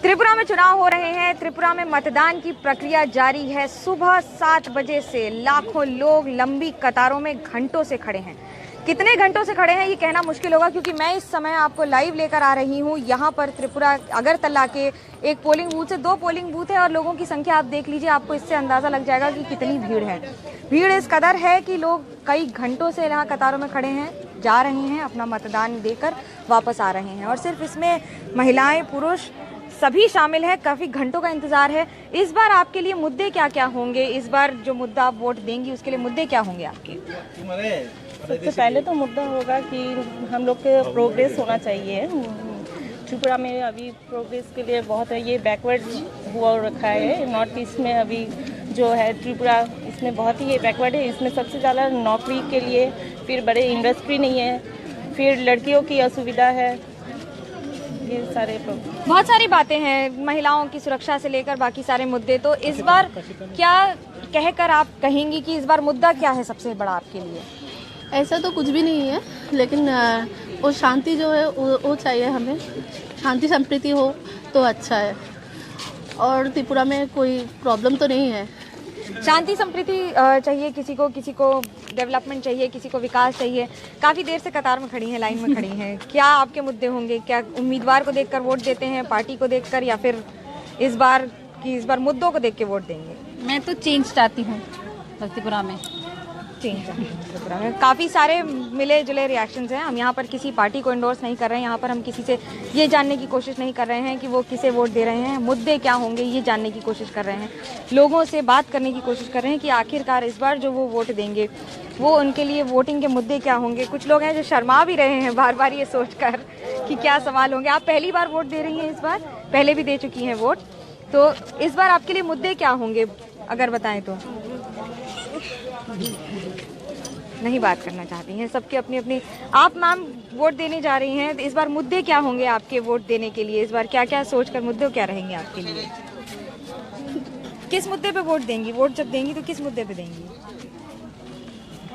त्रिपुरा में चुनाव हो रहे हैं। त्रिपुरा में मतदान की प्रक्रिया जारी है। सुबह 7 बजे से लाखों लोग लंबी कतारों में घंटों से खड़े हैं। कितने घंटों से खड़े हैं ये कहना मुश्किल होगा, क्योंकि मैं इस समय आपको लाइव लेकर आ रही हूँ। यहाँ पर त्रिपुरा अगरतला के एक पोलिंग बूथ से 2 पोलिंग बूथ है और लोगों की संख्या आप देख लीजिए, आपको इससे अंदाजा लग जाएगा कि कितनी भीड़ है। भीड़ इस कदर है कि लोग कई घंटों से यहाँ कतारों में खड़े हैं, जा रहे हैं, अपना मतदान देकर वापस आ रहे हैं। और सिर्फ इसमें महिलाएं, पुरुष सभी शामिल हैं। काफी घंटों का इंतजार है। इस बार आपके लिए मुद्दे क्या क्या होंगे? इस बार जो मुद्दा आप वोट देंगी उसके लिए मुद्दे क्या होंगे आपके? सबसे पहले तो मुद्दा होगा कि हम लोग के प्रोग्रेस होना चाहिए। त्रिपुरा में अभी प्रोग्रेस के लिए बहुत है, ये बैकवर्ड हुआ रखा है। नॉर्थ ईस्ट में अभी जो है त्रिपुरा, इसमें बहुत ही ये बैकवर्ड है। इसमें सबसे ज़्यादा नौकरी के लिए, फिर बड़े इंडस्ट्री नहीं है, फिर लड़कियों की असुविधा है, ये सारे बहुत सारी बातें हैं, महिलाओं की सुरक्षा से लेकर बाकी सारे मुद्दे। तो इस बार क्या कहकर आप कहेंगी कि इस बार मुद्दा क्या है सबसे बड़ा आपके लिए? ऐसा तो कुछ भी नहीं है, लेकिन वो शांति जो है वो चाहिए हमें। शांति संप्रीति हो तो अच्छा है, और त्रिपुरा में कोई प्रॉब्लम तो नहीं है। शांति संप्रीति चाहिए किसी को डेवलपमेंट चाहिए, किसी को विकास चाहिए। काफी देर से कतार में खड़ी हैं, लाइन में खड़ी हैं। क्या आपके मुद्दे होंगे? क्या उम्मीदवार को देखकर वोट देते हैं, पार्टी को देखकर, या फिर इस बार मुद्दों को देख के वोट देंगे? मैं तो चेंज चाहती हूँ त्रिपुरा में। त्रिपुरा में काफ़ी सारे मिले जुले रिएक्शंस हैं। हम यहाँ पर किसी पार्टी को इंडोर्स नहीं कर रहे हैं। यहाँ पर हम किसी से ये जानने की कोशिश नहीं कर रहे हैं कि वो किसे वोट दे रहे हैं, मुद्दे क्या होंगे ये जानने की कोशिश कर रहे हैं। लोगों से बात करने की कोशिश कर रहे हैं कि आखिरकार इस बार जो वो वोट देंगे वो उनके लिए वोटिंग के मुद्दे क्या होंगे। कुछ लोग हैं जो शर्मा भी रहे हैं बार बार ये सोचकर कि क्या सवाल होंगे। आप पहली बार वोट दे रही हैं इस बार? पहले भी दे चुकी हैं वोट, तो इस बार आपके लिए मुद्दे क्या होंगे अगर बताएं तो? नहीं बात करना चाहती हैं, सबके अपनी अपनी। आप मैम वोट देने जा रही हैं, इस बार मुद्दे क्या होंगे आपके वोट देने के लिए? इस बार क्या क्या सोचकर मुद्दे क्या रहेंगे आपके लिए? किस मुद्दे पे वोट देंगी? वोट जब देंगी तो किस मुद्दे पे देंगी?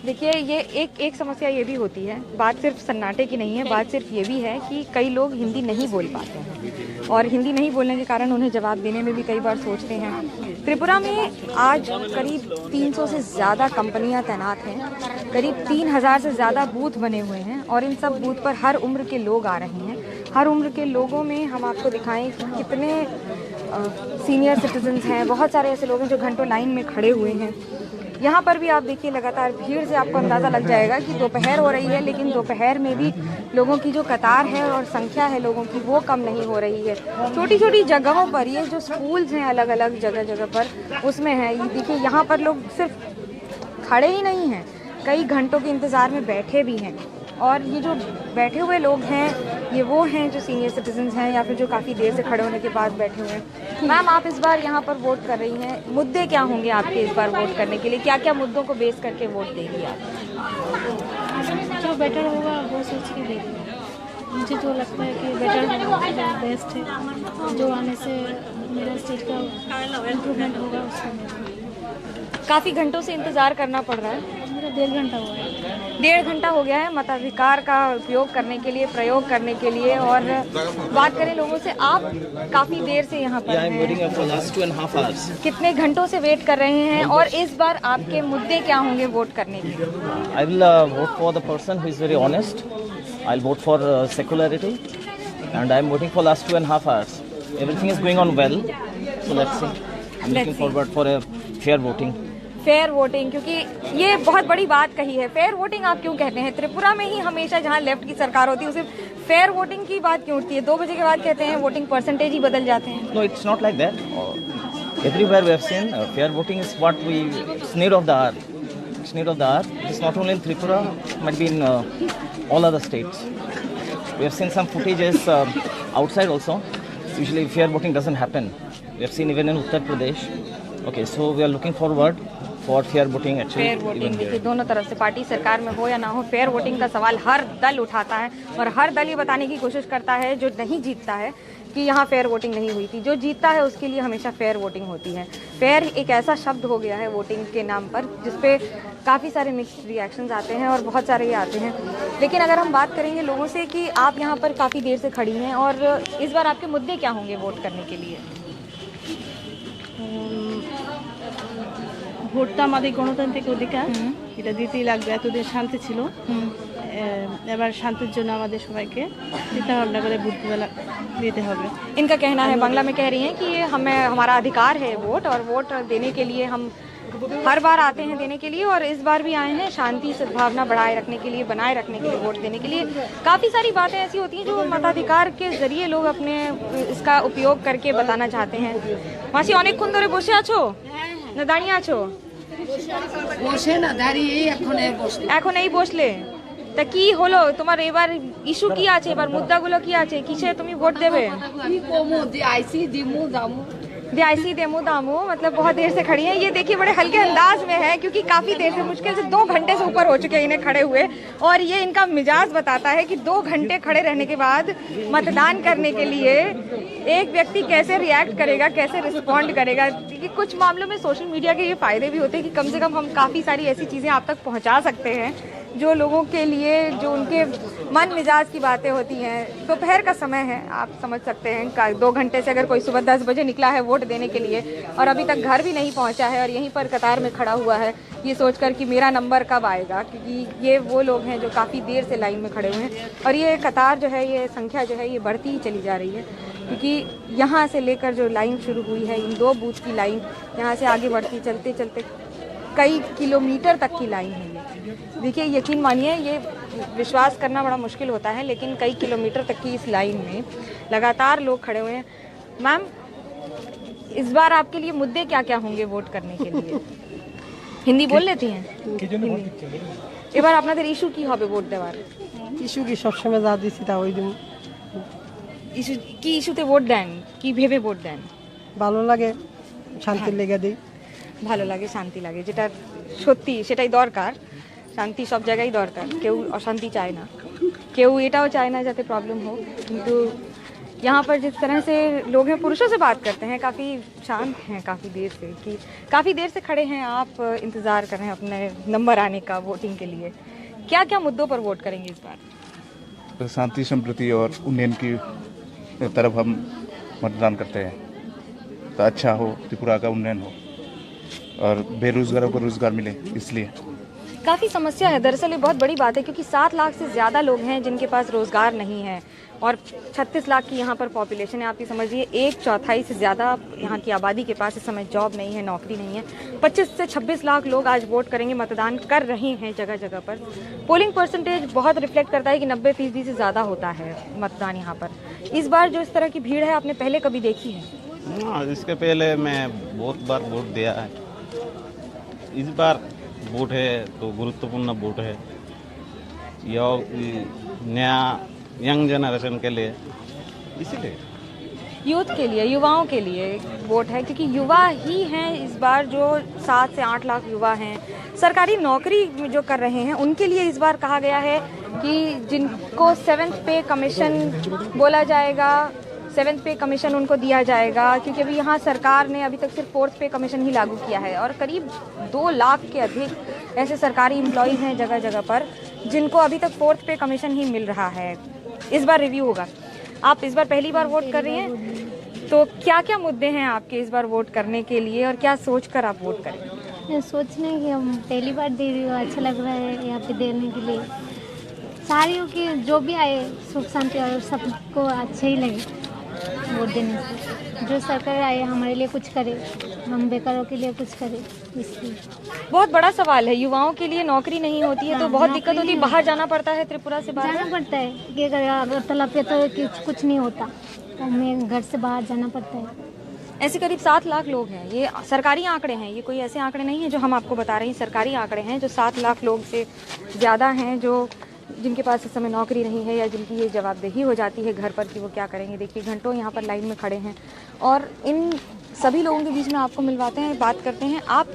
देखिए, ये एक समस्या ये भी होती है, बात सिर्फ सन्नाटे की नहीं है, बात सिर्फ ये भी है कि कई लोग हिंदी नहीं बोल पाते हैं और हिंदी नहीं बोलने के कारण उन्हें जवाब देने में भी कई बार सोचते हैं। त्रिपुरा में आज करीब 300 से ज़्यादा कंपनियां तैनात हैं, करीब 3000 से ज़्यादा बूथ बने हुए हैं और इन सब बूथ पर हर उम्र के लोग आ रहे हैं। हर उम्र के लोगों में हम आपको दिखाएं कि कितने सीनियर सिटीजन्स हैं, बहुत सारे ऐसे लोग हैं जो घंटों लाइन में खड़े हुए हैं। यहाँ पर भी आप देखिए लगातार भीड़ से आपको अंदाज़ा लग जाएगा कि दोपहर हो रही है, लेकिन दोपहर में भी लोगों की जो कतार है और संख्या है लोगों की वो कम नहीं हो रही है। छोटी छोटी जगहों पर ये जो स्कूल्स हैं अलग अलग जगह पर, उसमें है ये देखिए, यहाँ पर लोग सिर्फ खड़े ही नहीं हैं, कई घंटों के इंतज़ार में बैठे भी हैं। और ये जो बैठे हुए लोग हैं ये वो हैं जो सीनियर सिटीजन्स हैं या फिर जो काफ़ी देर से खड़े होने के बाद बैठे हुए हैं। मैम, आप इस बार यहाँ पर वोट कर रही हैं, मुद्दे क्या होंगे आपके इस बार वोट करने के लिए? क्या क्या मुद्दों को बेस करके वोट देंगी आप? जो बेटर होगा वो सोच के देंगे। मुझे जो लगता है कि बेटर होगा, बेस्ट है, जो आने से मेरा स्टेट का इम्प्रूवमेंट होगा उसका। काफ़ी घंटों से इंतज़ार करना पड़ रहा है। मेरा 1.5 घंटा हुआ है। 1.5 घंटा हो गया है मताधिकार का उपयोग करने के लिए, प्रयोग करने के लिए। और बात करें लोगों से, आप काफ़ी देर से यहाँ पर हैं, कितने घंटों से वेट कर रहे हैं और इस बार आपके मुद्दे क्या होंगे वोट करने के? I will vote for the person who is very honest. I'll vote for secularity, and I'm voting for last 2.5 hours. Everything is going on well, so let's see. I'm looking forward for a fair voting. Fair voting, क्योंकि ये बहुत बड़ी बात कही है। Fair voting आप क्यों कहते हैं? त्रिपुरा में ही हमेशा जहां लेफ्ट की सरकार होती है उसे फेयर वोटिंग की बात क्यों उठती है? 2 बजे के बाद कहते हैं वोटिंग परसेंटेज ही बदल जाते हैं। No, it's not like that. Everywhere we have seen fair voting is what it's need of the hour. It's need of the hour. It's not only in Tripura, might be in all other states. We have seen some footages outside also. Usually fair voting doesn't happen. We have seen even in Uttar Pradesh. Okay, so we are looking forward for fair voting actually. Fair voting, even देखिए there. दोनों तरफ से party सरकार में हो या ना हो, फेयर वोटिंग का सवाल हर दल उठाता है और हर दल ये बताने की कोशिश करता है जो नहीं जीतता है कि यहाँ फेयर वोटिंग नहीं हुई थी। जो जीतता है उसके लिए हमेशा फेयर वोटिंग होती है। फेयर एक ऐसा शब्द हो गया है वोटिंग के नाम पर जिसपे काफ़ी सारे मिक्स्ड रिएक्शंस आते हैं और बहुत सारे ये आते हैं। लेकिन अगर हम बात करेंगे लोगों से कि आप यहाँ पर काफ़ी देर से खड़ी हैं और इस बार आपके मुद्दे क्या होंगे वोट करने के लिए? ভোটটা আমাদের গণতান্ত্রিক অধিকার, এটা দিতেই লাগবে। এতদিন শান্তি ছিল, এবার শান্তির জন্য আমাদের সবাইকে চিন্তা ভাবনা করে ভোট দিতে হবে। इनका कहना है, बांग्ला में कह रही हैं कि ये हमें हमारा अधिकार है वोट और वोट देने के लिए हम हर बार आते हैं देने के लिए और इस बार भी आए हैं शांति सद्भावना बनाए रखने के लिए वोट देने के लिए। काफ़ी सारी बातें ऐसी होती हैं जो मताधिकार के जरिए लोग अपने इसका उपयोग करके बताना चाहते हैं। मासी অনেক ক্ষণ ধরে বসে আছো না দাঁড়িয়ে আছো? বসে না দাঁড়িয়ে এখন এই বসলে তা কি হলো তোমার এবার ইস্যু কি আছে, এবার মুদ্দাগুলো কি আছে, কিসে তুমি ভোট দেবে? আমি কমো যে আইসি দিমু দামু दियासी देमो दामो, मतलब बहुत देर से खड़ी हैं। ये देखिए बड़े हल्के अंदाज में है क्योंकि काफ़ी देर से, मुश्किल से 2 घंटे से ऊपर हो चुके हैं इन्हें खड़े हुए और ये इनका मिजाज बताता है कि 2 घंटे खड़े रहने के बाद मतदान करने के लिए एक व्यक्ति कैसे रिएक्ट करेगा, कैसे रिस्पॉन्ड करेगा। क्योंकि कुछ मामलों में सोशल मीडिया के ये फ़ायदे भी होते हैं कि कम से कम हम काफ़ी सारी ऐसी चीज़ें आप तक पहुँचा सकते हैं जो लोगों के लिए, जो उनके मन मिजाज की बातें होती हैं। दोपहर का समय है, आप समझ सकते हैं 2 घंटे से अगर कोई सुबह 10 बजे निकला है वोट देने के लिए और अभी तक घर भी नहीं पहुंचा है और यहीं पर कतार में खड़ा हुआ है ये सोचकर कि मेरा नंबर कब आएगा, क्योंकि ये वो लोग हैं जो काफ़ी देर से लाइन में खड़े हुए हैं और ये कतार जो है, ये संख्या जो है ये बढ़ती ही चली जा रही है। क्योंकि यहाँ से लेकर जो लाइन शुरू हुई है, इन 2 बूथ की लाइन यहाँ से आगे बढ़ती, चलते चलते कई किलोमीटर तक की लाइन है ये। देखिए यकीन मानिए, ये विश्वास करना बड़ा मुश्किल होता है लेकिन कई किलोमीटर तक की इस लाइन में लगातार लोग खड़े हुए हैं। मैम, इस बार आपके लिए मुद्दे क्या क्या होंगे वोट करने के लिए? हिंदी बोल लेती हैं? এবার আপনাদের ইস্যু কি হবে ভোট দেওয়ার? ইস্যু কি সবসময় যা দিচ্ছি তা ওই দিন ইস্যু কি, ইস্যুতে ভোট দেন কি ভেবে ভোট দেন? ভালো লাগে, শান্তির লেগে দিই। ভালো লাগে, শান্তি লাগে, যেটা সত্যি সেটাই দরকার। শান্তি সব জায়গায় দরকার, কেউ অশান্তি चाहे ना, কেউ এটাও চায় না যাতে प्रॉब्लम हो। किंतु यहाँ पर जिस तरह से लोग हैं, पुरुषों से बात करते हैं, काफ़ी शांत हैं काफ़ी देर से, कि काफ़ी देर से खड़े हैं, आप इंतज़ार कर रहे हैं अपने नंबर आने का वोटिंग के लिए। क्या क्या मुद्दों पर वोट करेंगे इस बार? शांति समृद्धि और उन्नयन की तरफ हम मतदान करते हैं, तो अच्छा हो, त्रिपुरा का उन्नयन हो और बेरोजगारों को रोजगार मिले, इसलिए। काफ़ी समस्या है, दरअसल ये बहुत बड़ी बात है क्योंकि 7 लाख से ज़्यादा लोग हैं जिनके पास रोज़गार नहीं है और 36 लाख की यहाँ पर पॉपुलेशन है। आप ये समझिए 1/4 से ज़्यादा यहाँ की आबादी के पास इस समय जॉब नहीं है, नौकरी नहीं है। 25 से 26 लाख लोग आज वोट करेंगे, मतदान कर रहे हैं जगह जगह पर। पोलिंग परसेंटेज बहुत रिफ्लेक्ट करता है कि 90% से ज़्यादा होता है मतदान यहाँ पर। इस बार जो इस तरह की भीड़ है आपने पहले कभी देखी है? हाँ, इसके पहले मैं बहुत बार वोट दिया है। इस बार वोट है तो गुरुत्वपूर्ण वोट है, यह नया यंग जनरेशन के लिए, इसीलिए यूथ के लिए, युवाओं के लिए वोट है क्योंकि युवा ही हैं इस बार जो 7 से 8 लाख युवा हैं। सरकारी नौकरी जो कर रहे हैं उनके लिए इस बार कहा गया है कि जिनको 7th पे कमीशन बोला जाएगा, 7th पे कमीशन उनको दिया जाएगा, क्योंकि अभी यहाँ सरकार ने अभी तक सिर्फ 4th पे कमीशन ही लागू किया है और करीब 2 लाख के अधिक ऐसे सरकारी एम्प्लॉयज़ हैं जगह जगह पर जिनको अभी तक 4th पे कमीशन ही मिल रहा है। इस बार रिव्यू होगा। आप इस बार पहली बार वोट कर रही हैं, तो क्या क्या मुद्दे हैं आपके इस बार वोट करने के लिए और क्या सोच कर आप वोट करेंगे? सोचने कि हम पहली बार दे रही हूँ, अच्छा लग रहा है यहाँ पे देने के लिए। चाह रही हूँ कि जो भी आए सुख शांति और सबको अच्छा ही लगे वोट देने से। जो सरकार आए हमारे लिए कुछ करे, हम बेकारों के लिए कुछ करे, इसलिए। बहुत बड़ा सवाल है, युवाओं के लिए नौकरी नहीं होती है तो बहुत दिक्कत होती है, बाहर जाना पड़ता है, त्रिपुरा से बाहर जाना पड़ता है कि अगर अगरतला पे तो कुछ नहीं होता तो हमें घर से बाहर जाना पड़ता है। ऐसे करीब 7 लाख लोग हैं, ये सरकारी आंकड़े हैं, ये कोई ऐसे आंकड़े नहीं हैं जो हम आपको बता रहे हैं, सरकारी आंकड़े हैं जो 7 लाख लोग से ज़्यादा हैं जो जिनके पास इस समय नौकरी नहीं है या जिनकी ये जवाबदेही हो जाती है घर पर कि वो क्या करेंगे। देखिए घंटों यहाँ पर लाइन में खड़े हैं और इन सभी लोगों के बीच में आपको मिलवाते हैं, बात करते हैं। आप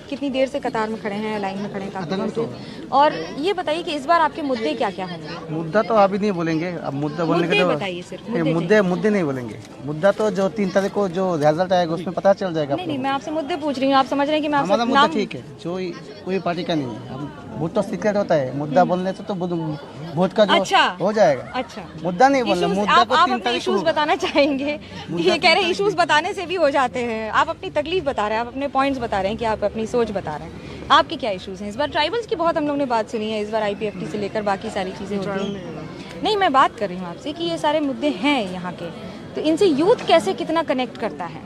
कितनी देर से कतार में खड़े हैं, लाइन में खड़े हैं काफी देर से। और ये बताइए कि इस बार आपके मुद्दे क्या क्या होंगे? मुद्दा तो अभी नहीं बोलेंगे, अब मुद्दा बोलने के मुद्दे तो बताइए सिर्फ, मुद्दे नहीं बोलेंगे। मुद्दा तो जो 3 तारीख को जो रिजल्ट आएगा उसमें पता चल जाएगा। नहीं, मैं आपसे मुद्दे पूछ रही हूँ, आप समझ रहे हैं कि मैं आपसे हमारा मुद्दा नाम ठीक है, जो कोई पार्टी का नहीं है। हम वोट तो सीक्रेट होता है, मुद्दा बोलने से तो वोट का जो अच्छा हो जाएगा। अच्छा, मुद्दा नहीं बोलना, Issues- मुद्दा आप तो 3 अपने तारीख इश्यूज को बताना चाहेंगे? ये कह रहे हैं इश्यूज बताने से भी हो जाते हैं। आप अपनी तकलीफ बता रहे हैं, आप अपने पॉइंट्स बता रहे हैं कि आप अपनी सोच बता रहे हैं। आपके क्या इश्यूज हैं? इस बार ट्राइबल्स की बहुत हम लोग ने बात सुनी है, इस बार IPFT से लेकर बाकी सारी चीजें होती हैं। नहीं, मैं बात कर रही हूँ आपसे कि ये सारे मुद्दे हैं यहाँ के, तो इनसे यूथ कैसे कितना कनेक्ट करता है?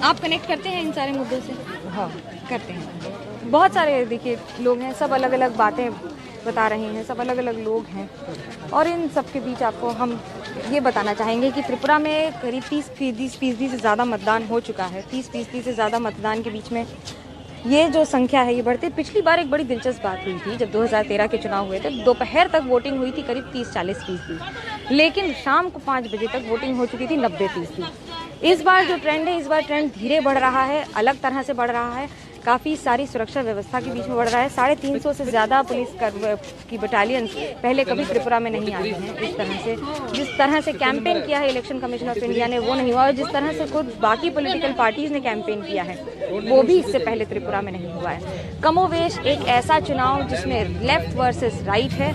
आप कनेक्ट करते हैं इन सारे मुद्दों से? हाँ, करते हैं। बहुत सारे देखिए लोग हैं, सब अलग अलग बातें बता रहे हैं, सब अलग अलग लोग हैं, और इन सब के बीच आपको हम ये बताना चाहेंगे कि त्रिपुरा में करीब 30% से ज़्यादा मतदान हो चुका है। 30% से ज़्यादा मतदान के बीच में ये जो संख्या है ये बढ़ती। पिछली बार एक बड़ी दिलचस्प बात हुई थी, जब 2013 के चुनाव हुए थे, दोपहर तक वोटिंग हुई थी करीब 30-40%, लेकिन शाम को 5 बजे तक वोटिंग हो चुकी थी 90%। इस बार जो ट्रेंड है, इस बार ट्रेंड धीरे बढ़ रहा है, अलग तरह से बढ़ रहा है, काफ़ी सारी सुरक्षा व्यवस्था के बीच में बढ़ रहा है। 350 से ज़्यादा पुलिस की बटालियन पहले कभी त्रिपुरा में नहीं आई हैं। इस तरह से जिस तरह से कैंपेन किया है इलेक्शन कमीशन ऑफ इंडिया ने, वो नहीं हुआ, और जिस तरह से खुद बाकी पॉलिटिकल पार्टीज ने कैंपेन किया है, वो भी इससे पहले त्रिपुरा में नहीं हुआ है। कमोवेश एक ऐसा चुनाव जिसमें लेफ्ट वर्सेस राइट है,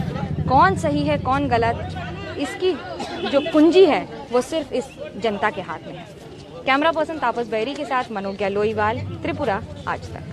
कौन सही है कौन गलत, इसकी जो कुंजी है वो सिर्फ इस जनता के हाथ में है। कैमरा पर्सन तापस बैरी के साथ मनोज्ञा लोईवाल, त्रिपुरा आज तक।